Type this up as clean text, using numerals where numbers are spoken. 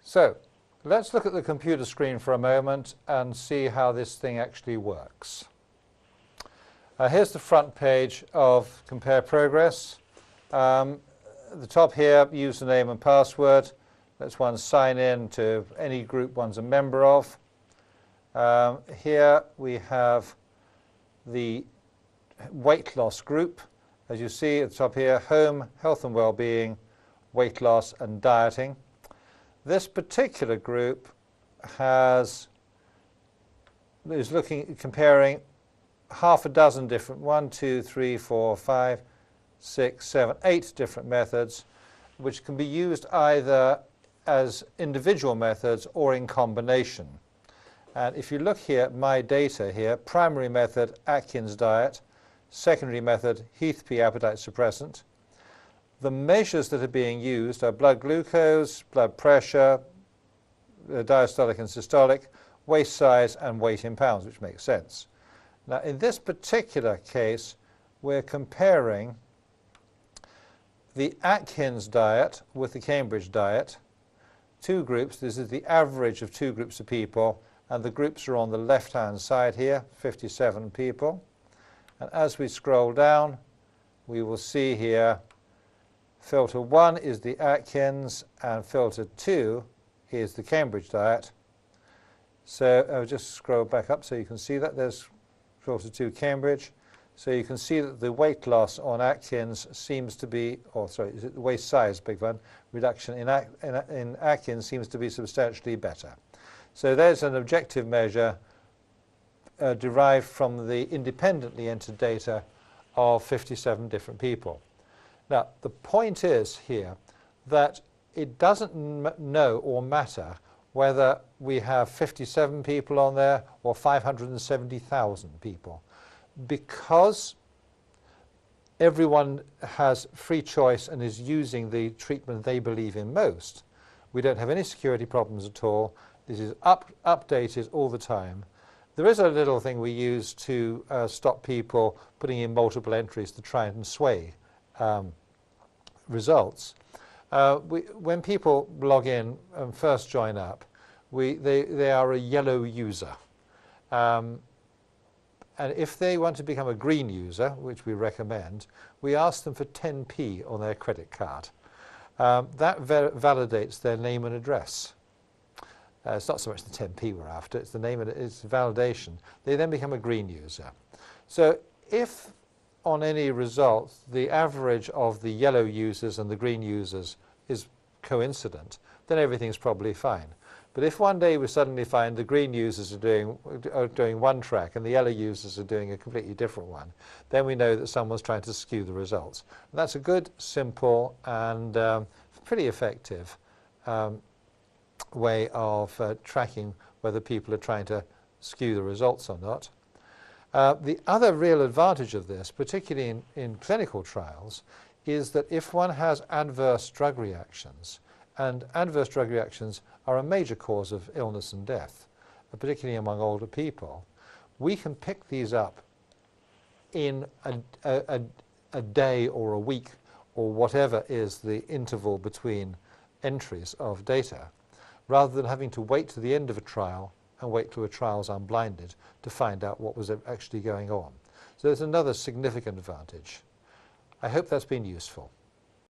So let's look at the computer screen for a moment and see how this thing actually works. Here's the front page of Compare Progress. At the top here, username and password. Let's one sign in to any group one's a member of. Here we have the weight loss group. As you see at the top here, home, health and well-being, weight loss and dieting. This particular group is comparing half a dozen different, 1, 2, 3, 4, 5, 6, 7, 8 different methods, which can be used either as individual methods or in combination. And if you look here at my data here, primary method, Atkins diet, secondary method, Heath-P appetite suppressant. The measures that are being used are blood glucose, blood pressure, diastolic and systolic, waist size and weight in pounds, which makes sense. Now in this particular case, we're comparing the Atkins diet with the Cambridge diet. Two groups, this is the average of two groups of people, and the groups are on the left-hand side here, 57 people. And as we scroll down, we will see here filter 1 is the Atkins and filter 2 is the Cambridge diet. So I'll just scroll back up so you can see that. There's filter 2 Cambridge. So you can see that the weight loss on Atkins seems to be, or sorry, is it the waist size, big one, reduction in Atkins seems to be substantially better. So there's an objective measure derived from the independently entered data of 57 different people. Now, the point is here that it doesn't know or matter whether we have 57 people on there or 570,000 people, because everyone has free choice and is using the treatment they believe in most. We don't have any security problems at all. This is updated all the time. There is a little thing we use to stop people putting in multiple entries to try and sway results. When people log in and first join up, they are a yellow user. And if they want to become a green user, which we recommend, we ask them for 10p on their credit card. That validates their name and address. It's not so much the 10p we're after, it's the name and it's validation. They then become a green user. So if on any results the average of the yellow users and the green users is coincident, then everything's probably fine. But if one day we suddenly find the green users are doing one track and the yellow users are doing a completely different one, then we know that someone's trying to skew the results. And that's a good, simple and pretty effective way of tracking whether people are trying to skew the results or not. The other real advantage of this, particularly in clinical trials, is that if one has adverse drug reactions, and adverse drug reactions are a major cause of illness and death, particularly among older people, we can pick these up in a day or a week or whatever is the interval between entries of data, rather than having to wait to the end of a trial and wait till a trial's unblinded to find out what was actually going on. So there's another significant advantage. I hope that's been useful.